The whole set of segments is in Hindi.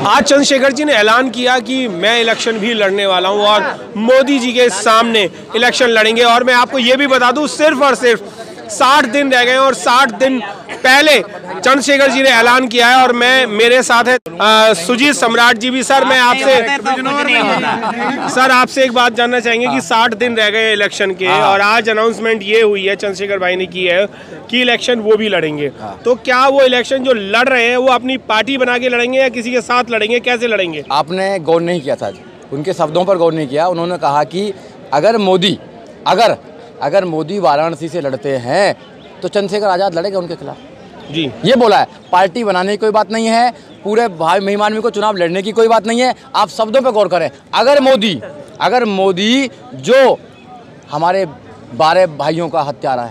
आज चंद्रशेखर जी ने ऐलान किया कि मैं इलेक्शन भी लड़ने वाला हूं और मोदी जी के सामने इलेक्शन लड़ेंगे। और मैं आपको ये भी बता दूं, सिर्फ और सिर्फ 60 दिन रह गए और 60 दिन पहले चंद्रशेखर जी ने ऐलान किया है। और मेरे साथ है सुजीत सम्राट जी भी। सर, मैं आपसे एक बात जानना चाहेंगे कि 60 दिन रह गए इलेक्शन के और आज अनाउंसमेंट ये हुई है, चंद्रशेखर भाई ने की है कि इलेक्शन वो भी लड़ेंगे। तो क्या वो इलेक्शन जो लड़ रहे हैं वो अपनी पार्टी बना के लड़ेंगे या किसी के साथ लड़ेंगे, कैसे लड़ेंगे? आपने गौर नहीं किया था, उनके शब्दों पर गौर नहीं किया। उन्होंने कहा कि अगर मोदी वाराणसी से लड़ते हैं तो चंद्रशेखर आज़ाद लड़ेगा उनके खिलाफ जी। ये बोला है। पार्टी बनाने की कोई बात नहीं है, पूरे भाई मेहमान को चुनाव लड़ने की कोई बात नहीं है। आप शब्दों पे गौर करें। अगर मोदी जो हमारे 12 भाइयों का हत्यारा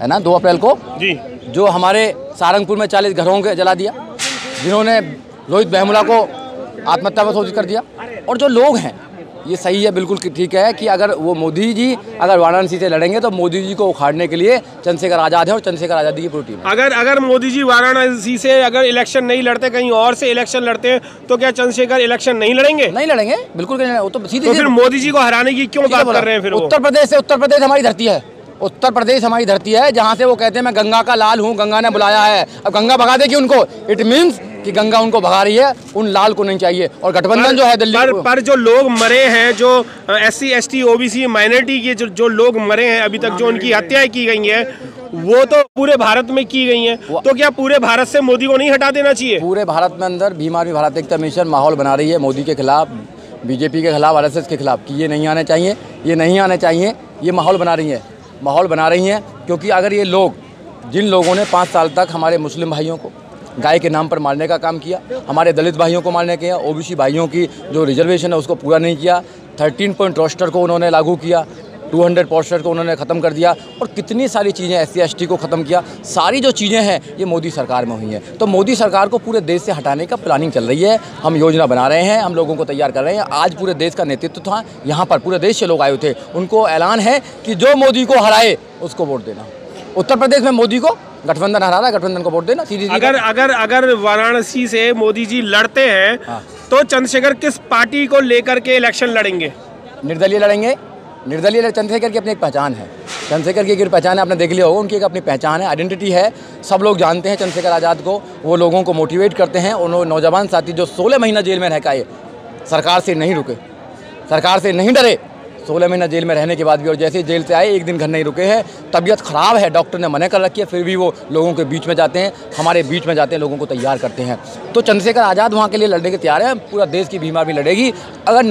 है ना, 2 अप्रैल को जी, जो हमारे सारंगपुर में 40 घरों के जला दिया, जिन्होंने रोहित वेमुला को आत्महत्या में सोच कर दिया, और जो लोग हैं, ये सही है, बिल्कुल ठीक है कि अगर वो मोदी जी अगर वाराणसी से लड़ेंगे तो मोदी जी को उखाड़ने के लिए चंद्रशेखर आज़ाद है और चंद्रशेखर आज़ादी की पूरी टीम है। अगर मोदी जी वाराणसी से अगर इलेक्शन नहीं लड़ते, कहीं और से इलेक्शन लड़ते हैं, तो क्या चंद्रशेखर इलेक्शन नहीं लड़ेंगे? नहीं लड़ेंगे, बिल्कुल नहीं। वो तो सीधे तो फिर मोदी जी को हराने की क्यों बात कर रहे हैं? फिर उत्तर प्रदेश हमारी धरती है। उत्तर प्रदेश हमारी धरती है, जहाँ से वो कहते हैं मैं गंगा का लाल हूँ, गंगा ने बुलाया है। अब गंगा भगा देगी उनको, इट मीन्स कि गंगा उनको भगा रही है, उन लाल को नहीं चाहिए। और गठबंधन जो है दिल्ली पर जो लोग मरे हैं, जो SC ST OBC माइनॉरिटी के जो लोग मरे हैं अभी तक, जो उनकी हत्याएं की गई हैं, वो तो पूरे भारत में की गई हैं। तो क्या पूरे भारत से मोदी को नहीं हटा देना चाहिए? पूरे भारत में अंदर भीम आर्मी भारत एकता मिशन माहौल बना रही है मोदी के खिलाफ, बीजेपी के खिलाफ, RSS के खिलाफ कि ये नहीं आने चाहिए, ये नहीं आने चाहिए। ये माहौल बना रही हैं क्योंकि अगर ये लोग, जिन लोगों ने 5 साल तक हमारे मुस्लिम भाइयों को गाय के नाम पर मारने का काम किया, हमारे दलित भाइयों को मारने किया, OBC भाइयों की जो रिजर्वेशन है उसको पूरा नहीं किया, 13 पॉइंट रोस्टर को उन्होंने लागू किया, 200 पोस्टर को उन्होंने ख़त्म कर दिया, और कितनी सारी चीज़ें SC ST को ख़त्म किया। सारी जो चीज़ें हैं ये मोदी सरकार में हुई हैं। तो मोदी सरकार को पूरे देश से हटाने का प्लानिंग चल रही है। हम योजना बना रहे हैं, हम लोगों को तैयार कर रहे हैं। आज पूरे देश का नेतृत्व था यहाँ पर, पूरे देश से लोग आए थे। उनको ऐलान है कि जो मोदी को हराए उसको वोट देना। उत्तर प्रदेश में मोदी को गठबंधन हरा रहा है, गठबंधन को वोट देना। अगर वाराणसी से मोदी जी लड़ते हैं तो चंद्रशेखर किस पार्टी को लेकर के इलेक्शन लड़ेंगे? निर्दलीय लड़ेंगे। चंद्रशेखर की अपनी एक पहचान है, चंद्रशेखर की एक पहचान है, आपने देख लिया होगा, उनकी एक अपनी पहचान है, आइडेंटिटी है। सब लोग जानते हैं चंद्रशेखर आज़ाद को, वो लोगों को मोटिवेट करते हैं। उन्होंने नौजवान साथी जो 16 महीना जेल में रह के आए, सरकार से नहीं रुके, सरकार से नहीं डरे, 16 महीना जेल में रहने के बाद भी, और जैसे जेल से आए 1 दिन घर नहीं रुके हैं। तबीयत ख़राब है, डॉक्टर ने मना कर रखी है, फिर भी वो लोगों के बीच में जाते हैं, हमारे बीच में जाते हैं, लोगों को तैयार करते हैं। तो चंद्रशेखर आज़ाद वहाँ के लिए लड़ने के तैयार है। पूरा देश की भीम आर्मी लड़ेगी। अगर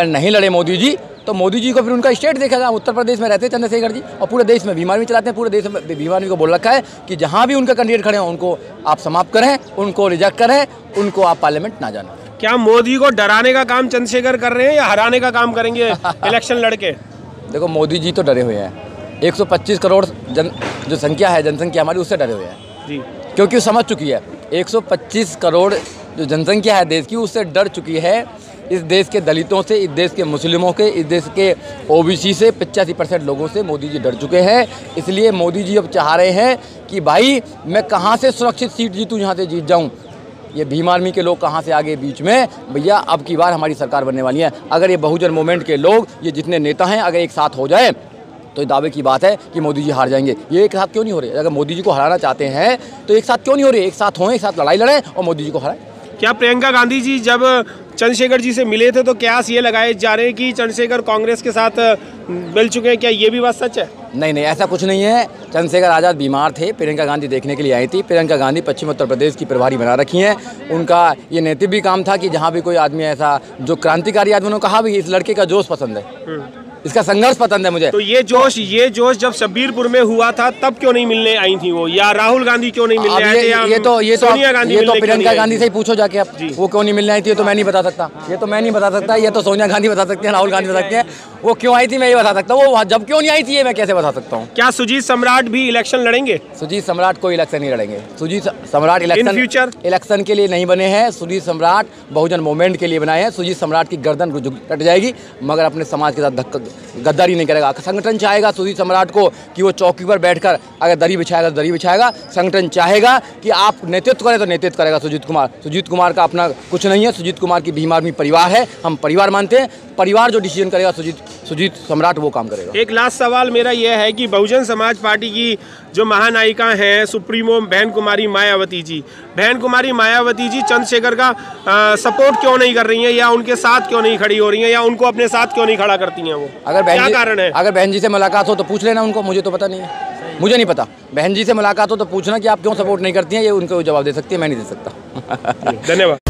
नहीं लड़े मोदी जी, तो मोदी जी को फिर उनका स्टेट देखेगा। उत्तर प्रदेश में रहते हैं चंद्रशेखर जी और पूरे देश में भीम आर्मी चलाते हैं। पूरे देश में भीम आर्मी को बोल रखा है कि जहाँ भी उनके कैंडिडेट खड़े हैं उनको आप समाप्त करें, उनको रिजेक्ट करें, उनको आप पार्लियामेंट ना जाना। क्या मोदी को डराने का काम चंद्रशेखर कर रहे हैं या हराने का काम करेंगे इलेक्शन लड़के? देखो, मोदी जी तो डरे हुए हैं। 125 करोड़ जो संख्या है, जनसंख्या हमारी, उससे डरे हुए हैं जी, क्योंकि वो समझ चुकी है। 125 करोड़ जो जनसंख्या है देश की, उससे डर चुकी है। इस देश के दलितों से, इस देश के मुस्लिमों के, इस देश के OBC से 85% लोगों से मोदी जी डर चुके हैं। इसलिए मोदी जी अब चाह रहे हैं कि भाई मैं कहाँ से सुरक्षित सीट जीतूँ, यहाँ से जीत जाऊँ। ये भीम आर्मी के लोग कहाँ से आगे बीच में, भैया अब की बार हमारी सरकार बनने वाली है। अगर ये बहुजन मूवमेंट के लोग, ये जितने नेता हैं, अगर एक साथ हो जाए तो ये दावे की बात है कि मोदी जी हार जाएंगे। ये एक साथ क्यों नहीं हो रहे? अगर मोदी जी को हराना चाहते हैं तो एक साथ क्यों नहीं हो रहे? एक साथ हों, एक साथ लड़ाई लड़ें और मोदी जी को हराएं। क्या प्रियंका गांधी जी जब चंद्रशेखर जी से मिले थे तो कयास ये लगाए जा रहे हैं कि चंद्रशेखर कांग्रेस के साथ मिल चुके हैं? क्या ये भी बात सच है? नहीं, ऐसा कुछ नहीं है। चंद्रशेखर आज़ाद बीमार थे, प्रियंका गांधी देखने के लिए आई थी। प्रियंका गांधी पश्चिम उत्तर प्रदेश की प्रभारी बना रखी हैं। उनका ये नैतिक भी काम था कि जहाँ भी कोई आदमी ऐसा जो क्रांतिकारी आदमी, उन्होंने कहा भी इस लड़के का जोश पसंद है, इसका संघर्ष पसंद है मुझे। तो ये जोश जब शब्बीरपुर में हुआ था तब क्यों नहीं मिलने आई थी वो, या राहुल गांधी क्यों नहीं मिलने आए थे, ये तो प्रियंका गांधी से ही पूछो जाके आप, वो क्यों नहीं मिलने आई थी तो मैं नहीं बता सकता। ये तो मैं नहीं बता सकता, ये तो सोनिया गांधी बता सकते हैं, राहुल गांधी बता सकते हैं। वो क्यों आई थी मैं ये बता सकता हूँ, वो जब क्यों नहीं आई थी ये मैं कैसे बता सकता हूँ। क्या सुजीत सम्राट भी इलेक्शन लड़ेंगे? सुजीत सम्राट कोई इलेक्शन नहीं लड़ेंगे। सुजीत सम्राट इलेक्शन के लिए नहीं बने हैं। सुजीत सम्राट बहुजन मूवमेंट के लिए बनाए हैं। सुजीत सम्राट की गर्दन कट जाएगी, मगर अपने समाज के साथ गद्दारी नहीं करेगा। संगठन चाहेगा सुजीत सम्राट को कि वो चौकी पर बैठकर अगर दरी बिछाएगा तो दरी बिछाएगा। संगठन चाहेगा कि आप नेतृत्व करें तो नेतृत्व करेगा सुजीत कुमार। सुजीत कुमार का अपना कुछ नहीं है। सुजीत कुमार की भीम आर्मी परिवार है, हम परिवार मानते हैं। परिवार जो डिसीजन करेगा सुजीत सम्राट वो काम करेगा। एक लास्ट सवाल मेरा यह है कि बहुजन समाज पार्टी की जो महानायिका हैं सुप्रीमो बहन कुमारी मायावती जी, बहन कुमारी मायावती जी चंद्रशेखर का सपोर्ट क्यों नहीं कर रही हैं, या उनके साथ क्यों नहीं खड़ी हो रही हैं, या उनको अपने साथ क्यों नहीं खड़ा करती हैं? वो क्या कारण है? अगर बहन जी से मुलाकात हो तो पूछ लेना उनको, मुझे तो पता नहीं है, मुझे नहीं पता। बहन जी से मुलाकात हो तो पूछना कि आप क्यों सपोर्ट नहीं करती हैं, ये उनको जवाब दे सकती है, मैं नहीं दे सकता। धन्यवाद।